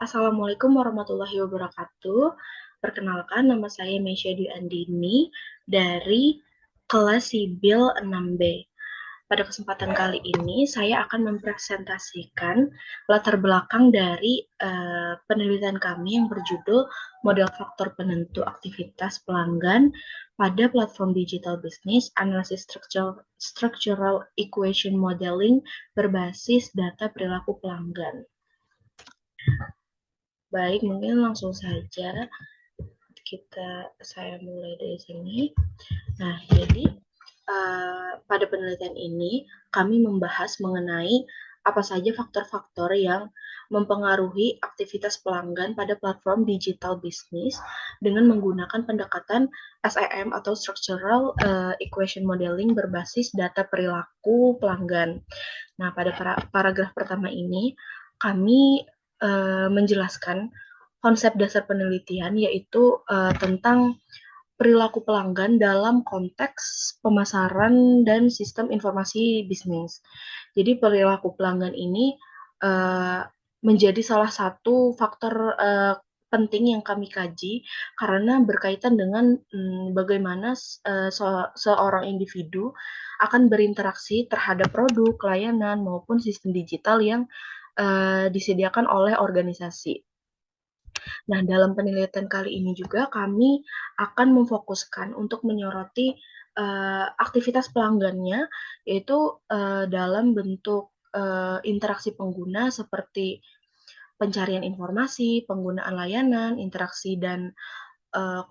Assalamualaikum warahmatullahi wabarakatuh. Perkenalkan, nama saya Mesya Dwi Andini dari kelas Sibil 6B. Pada kesempatan kali ini, saya akan mempresentasikan latar belakang dari penelitian kami yang berjudul Model Faktor Penentu Aktivitas Pelanggan pada Platform Digital Business Analysis Structural Equation Modeling berbasis data perilaku pelanggan. Baik, mungkin langsung saja saya mulai dari sini. Nah, jadi pada penelitian ini kami membahas mengenai apa saja faktor-faktor yang mempengaruhi aktivitas pelanggan pada platform digital bisnis dengan menggunakan pendekatan SEM atau Structural Equation Modeling berbasis data perilaku pelanggan. Nah, pada paragraf pertama ini kami menjelaskan konsep dasar penelitian, yaitu tentang perilaku pelanggan dalam konteks pemasaran dan sistem informasi bisnis. Jadi perilaku pelanggan ini menjadi salah satu faktor penting yang kami kaji karena berkaitan dengan bagaimana seorang individu akan berinteraksi terhadap produk, layanan, maupun sistem digital yang disediakan oleh organisasi. Nah, dalam penelitian kali ini juga kami akan memfokuskan untuk menyoroti aktivitas pelanggannya, yaitu dalam bentuk interaksi pengguna seperti pencarian informasi, penggunaan layanan, interaksi dan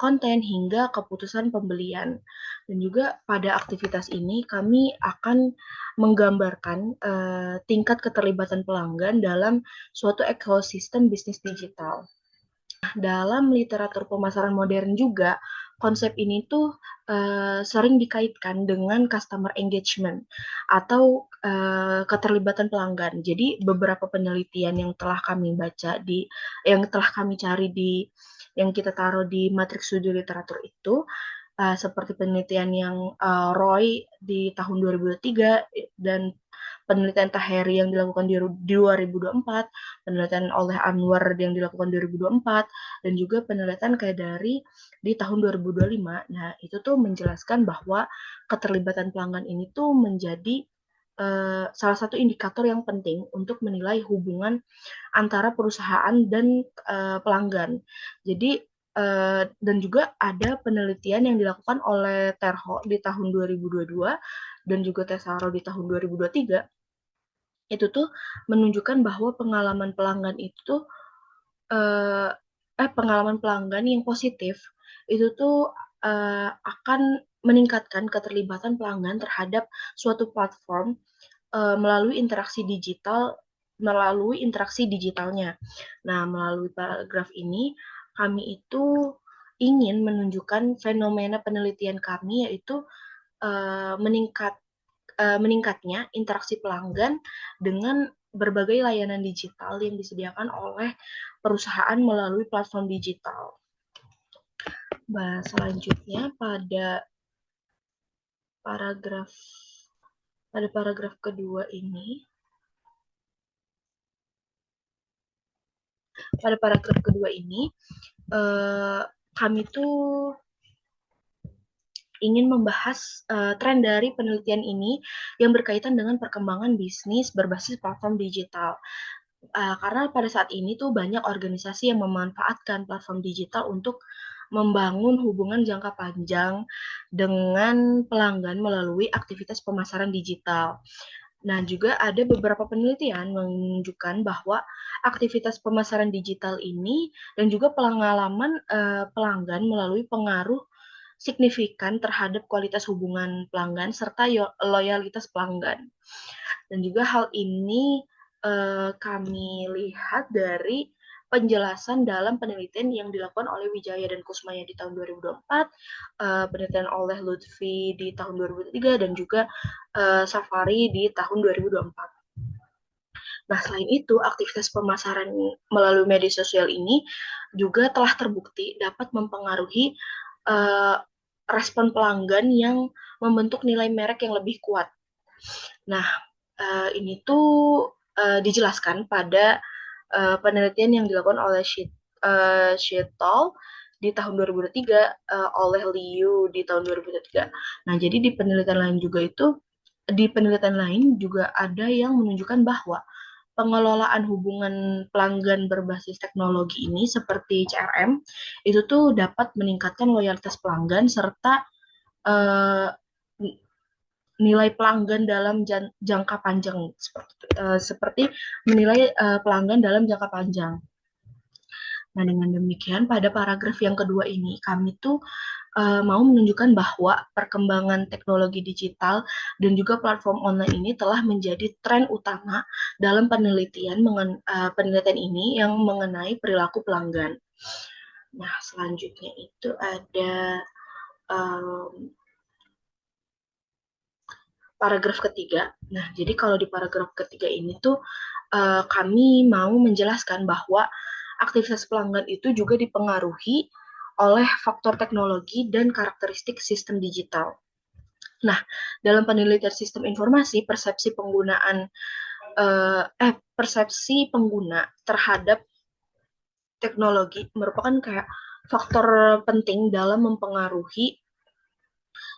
konten hingga keputusan pembelian. Dan juga pada aktivitas ini kami akan menggambarkan tingkat keterlibatan pelanggan dalam suatu ekosistem bisnis digital. Dalam literatur pemasaran modern juga, konsep ini tuh sering dikaitkan dengan customer engagement atau keterlibatan pelanggan. Jadi beberapa penelitian yang telah kami baca yang telah kami cari yang kita taruh di matriks studi literatur itu seperti penelitian yang Roy di tahun 2003 dan penelitian Taheri yang dilakukan di 2024, penelitian oleh Anwar yang dilakukan 2024, dan juga penelitian Kaydari di tahun 2025. Nah, itu tuh menjelaskan bahwa keterlibatan pelanggan ini tuh menjadi salah satu indikator yang penting untuk menilai hubungan antara perusahaan dan pelanggan. Jadi dan juga ada penelitian yang dilakukan oleh Terho di tahun 2022 dan juga Tesaro di tahun 2023 itu tuh menunjukkan bahwa eh, pengalaman pelanggan yang positif itu tuh akan meningkatkan keterlibatan pelanggan terhadap suatu platform melalui interaksi digitalnya. Nah, melalui paragraf ini kami itu ingin menunjukkan fenomena penelitian kami, yaitu uh, meningkat meningkatnya interaksi pelanggan dengan berbagai layanan digital yang disediakan oleh perusahaan melalui platform digital. Selanjutnya paragraf pada paragraf kedua ini, kami tuh ingin membahas tren dari penelitian ini yang berkaitan dengan perkembangan bisnis berbasis platform digital. Karena pada saat ini tuh banyak organisasi yang memanfaatkan platform digital untuk membangun hubungan jangka panjang dengan pelanggan melalui aktivitas pemasaran digital. Nah, juga ada beberapa penelitian menunjukkan bahwa aktivitas pemasaran digital ini dan juga pengalaman pelanggan melalui pengaruh signifikan terhadap kualitas hubungan pelanggan serta loyalitas pelanggan. Dan juga hal ini kami lihat dari penjelasan dalam penelitian yang dilakukan oleh Wijaya dan Kusmaya di tahun 2024, penelitian oleh Lutfi di tahun 2003, dan juga Safari di tahun 2024. Nah, selain itu, aktivitas pemasaran melalui media sosial ini juga telah terbukti dapat mempengaruhi uh, respon pelanggan yang membentuk nilai merek yang lebih kuat. Nah, ini tuh dijelaskan pada penelitian yang dilakukan oleh Shitol di tahun 2023, oleh Liu di tahun 2023. Nah, jadi di penelitian lain juga ada yang menunjukkan bahwa pengelolaan hubungan pelanggan berbasis teknologi ini seperti CRM itu tuh dapat meningkatkan loyalitas pelanggan serta uh, nilai pelanggan dalam jangka panjang seperti menilai pelanggan dalam jangka panjang. Nah, dengan demikian pada paragraf yang kedua ini kami tuh mau menunjukkan bahwa perkembangan teknologi digital dan juga platform online ini telah menjadi tren utama dalam penelitian ini yang mengenai perilaku pelanggan. Nah, selanjutnya itu ada um, paragraf ketiga. Nah, jadi kalau di paragraf ketiga ini tuh kami mau menjelaskan bahwa aktivitas pelanggan itu juga dipengaruhi oleh faktor teknologi dan karakteristik sistem digital. Nah, dalam penelitian sistem informasi, persepsi pengguna terhadap teknologi merupakan kayak faktor penting dalam mempengaruhi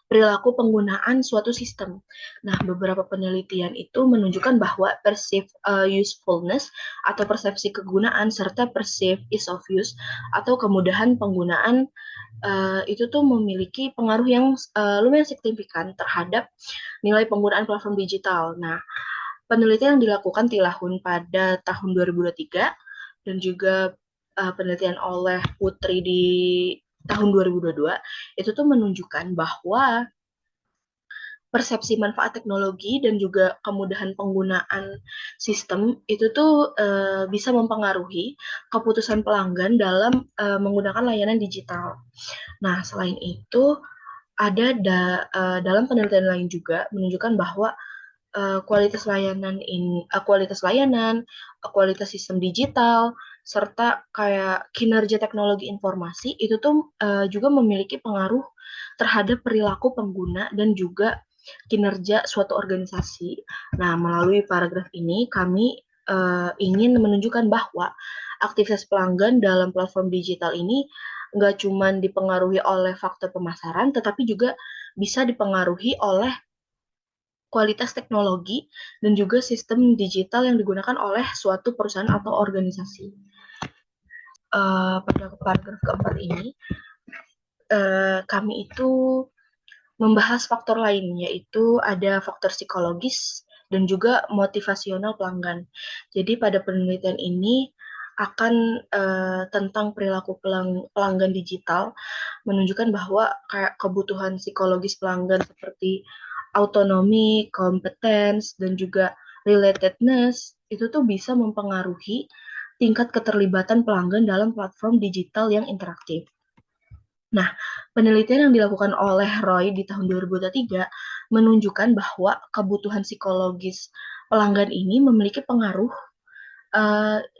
perilaku penggunaan suatu sistem. Nah, beberapa penelitian itu menunjukkan bahwa perceived usefulness atau persepsi kegunaan serta perceived ease of use atau kemudahan penggunaan itu tuh memiliki pengaruh yang lumayan signifikan terhadap nilai penggunaan platform digital. Nah, penelitian yang dilakukan Tilahun pada tahun 2023 dan juga penelitian oleh Putri di tahun 2022 itu tuh menunjukkan bahwa persepsi manfaat teknologi dan juga kemudahan penggunaan sistem itu tuh bisa mempengaruhi keputusan pelanggan dalam menggunakan layanan digital. Nah, selain itu dalam penelitian lain juga menunjukkan bahwa kualitas layanan, kualitas sistem digital, serta kayak kinerja teknologi informasi itu tuh juga memiliki pengaruh terhadap perilaku pengguna dan juga kinerja suatu organisasi. Nah, melalui paragraf ini kami ingin menunjukkan bahwa aktivitas pelanggan dalam platform digital ini nggak cuma dipengaruhi oleh faktor pemasaran, tetapi juga bisa dipengaruhi oleh kualitas teknologi dan juga sistem digital yang digunakan oleh suatu perusahaan atau organisasi. Pada paragraf keempat ini, kami itu membahas faktor lain, yaitu ada faktor psikologis dan juga motivasional pelanggan. Jadi pada penelitian ini akan tentang perilaku pelanggan digital menunjukkan bahwa kayak kebutuhan psikologis pelanggan seperti autonomi, competence, dan juga relatedness itu tuh bisa mempengaruhi tingkat keterlibatan pelanggan dalam platform digital yang interaktif. Nah, penelitian yang dilakukan oleh Roy di tahun 2023 menunjukkan bahwa kebutuhan psikologis pelanggan ini memiliki pengaruh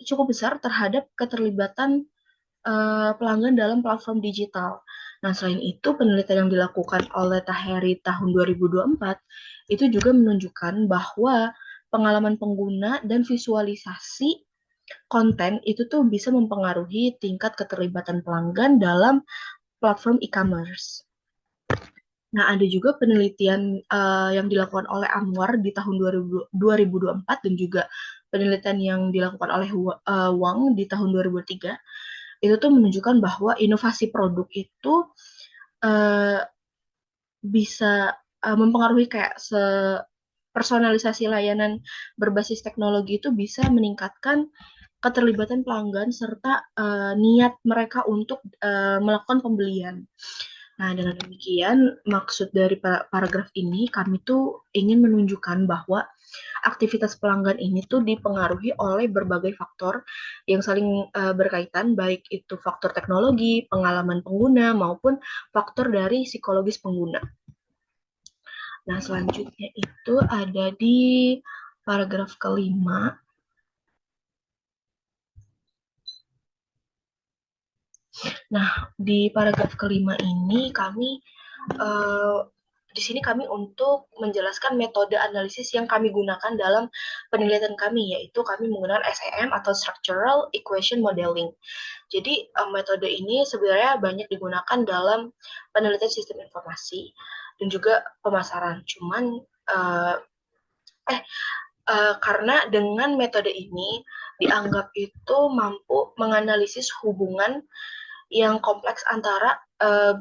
cukup besar terhadap keterlibatan pelanggan dalam platform digital. Nah, selain itu, penelitian yang dilakukan oleh Taheri tahun 2024 itu juga menunjukkan bahwa pengalaman pengguna dan visualisasi konten itu tuh bisa mempengaruhi tingkat keterlibatan pelanggan dalam platform e-commerce. Nah, ada juga penelitian yang dilakukan oleh Anwar di tahun 2024 dan juga penelitian yang dilakukan oleh Wang di tahun 2003 itu tuh menunjukkan bahwa inovasi produk itu uh, bisa mempengaruhi kayak personalisasi layanan berbasis teknologi itu bisa meningkatkan keterlibatan pelanggan serta niat mereka untuk melakukan pembelian. Nah, dengan demikian maksud dari paragraf ini kami tuh ingin menunjukkan bahwa aktivitas pelanggan ini tuh dipengaruhi oleh berbagai faktor yang saling berkaitan, baik itu faktor teknologi, pengalaman pengguna, maupun faktor dari psikologis pengguna. Nah, selanjutnya itu ada di paragraf kelima. Nah, di paragraf kelima ini kami uh, di sini kami untuk menjelaskan metode analisis yang kami gunakan dalam penelitian kami, yaitu kami menggunakan SEM atau Structural Equation Modeling. Jadi metode ini sebenarnya banyak digunakan dalam penelitian sistem informasi dan juga pemasaran. Cuman karena dengan metode ini dianggap itu mampu menganalisis hubungan yang kompleks antara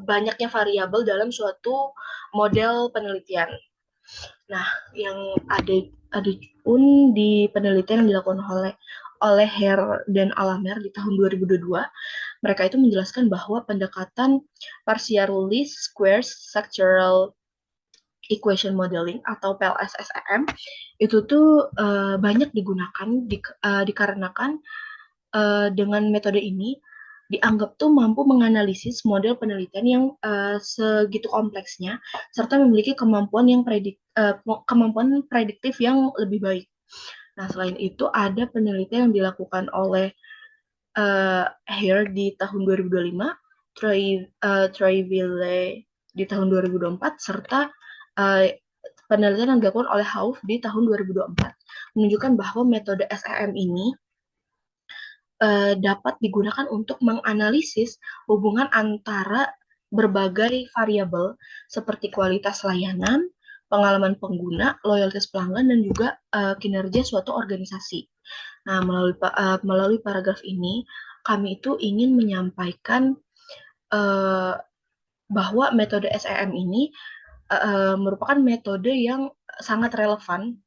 banyaknya variabel dalam suatu model penelitian. Nah, yang ada pun di penelitian yang dilakukan oleh Hare dan Alamer di tahun 2022, mereka itu menjelaskan bahwa pendekatan partially square structural equation modeling atau PLSSEM itu tuh banyak digunakan dikarenakan dengan metode ini dianggap tuh mampu menganalisis model penelitian yang segitu kompleksnya serta memiliki kemampuan prediktif yang lebih baik. Nah, selain itu ada penelitian yang dilakukan oleh Hare di tahun 2025, Troiville di tahun 2024, serta penelitian yang dilakukan oleh Hauff di tahun 2024 menunjukkan bahwa metode SEM ini dapat digunakan untuk menganalisis hubungan antara berbagai variabel seperti kualitas layanan, pengalaman pengguna, loyalitas pelanggan, dan juga kinerja suatu organisasi. Nah, melalui paragraf ini, kami itu ingin menyampaikan bahwa metode SEM ini merupakan metode yang sangat relevan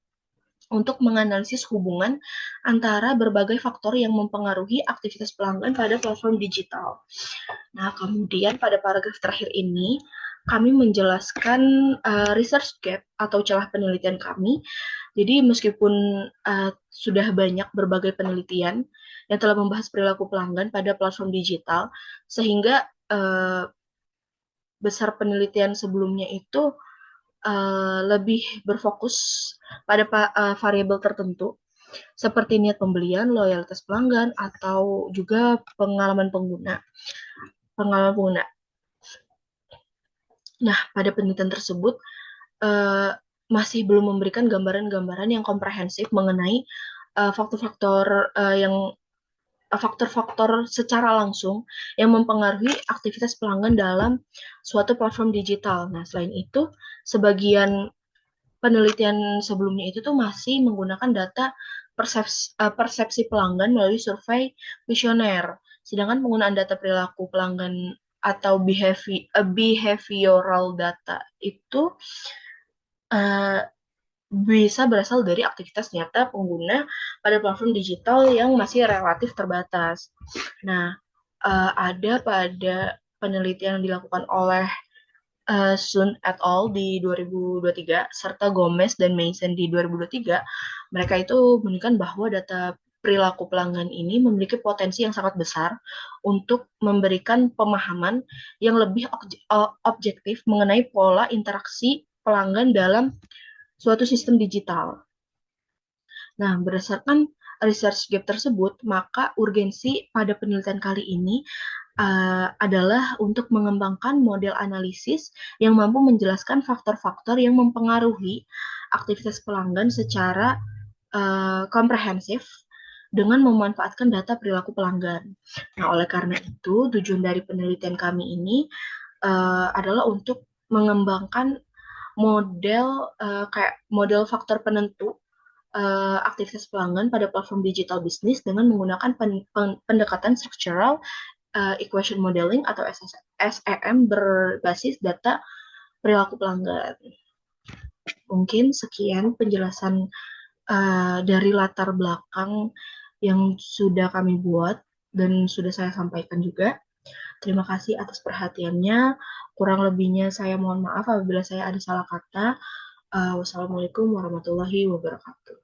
untuk menganalisis hubungan antara berbagai faktor yang mempengaruhi aktivitas pelanggan pada platform digital. Nah, kemudian pada paragraf terakhir ini, kami menjelaskan research gap atau celah penelitian kami. Jadi meskipun sudah banyak berbagai penelitian yang telah membahas perilaku pelanggan pada platform digital, sehingga besar penelitian sebelumnya itu lebih berfokus pada variabel tertentu seperti niat pembelian, loyalitas pelanggan, atau juga pengalaman pengguna. Nah, pada penelitian tersebut masih belum memberikan gambaran-gambaran yang komprehensif mengenai faktor-faktor secara langsung yang mempengaruhi aktivitas pelanggan dalam suatu platform digital. Nah, selain itu, sebagian penelitian sebelumnya itu tuh masih menggunakan data persepsi pelanggan melalui survei kuesioner. Sedangkan penggunaan data perilaku pelanggan atau behavioral data itu bisa berasal dari aktivitas nyata pengguna pada platform digital yang masih relatif terbatas. Nah, ada pada penelitian yang dilakukan oleh Sun et al. Di 2023 serta Gomez dan Mason di 2023, mereka itu menunjukkan bahwa data perilaku pelanggan ini memiliki potensi yang sangat besar untuk memberikan pemahaman yang lebih objektif mengenai pola interaksi pelanggan dalam suatu sistem digital. Nah, berdasarkan research gap tersebut, maka urgensi pada penelitian kali ini adalah untuk mengembangkan model analisis yang mampu menjelaskan faktor-faktor yang mempengaruhi aktivitas pelanggan secara komprehensif dengan memanfaatkan data perilaku pelanggan. Nah, oleh karena itu, tujuan dari penelitian kami ini adalah untuk mengembangkan model faktor penentu aktivitas pelanggan pada platform digital bisnis dengan menggunakan pendekatan structural equation modeling atau SEM berbasis data perilaku pelanggan. Mungkin sekian penjelasan dari latar belakang yang sudah kami buat dan sudah saya sampaikan juga. Terima kasih atas perhatiannya. Kurang lebihnya saya mohon maaf apabila saya ada salah kata. Wassalamualaikum warahmatullahi wabarakatuh.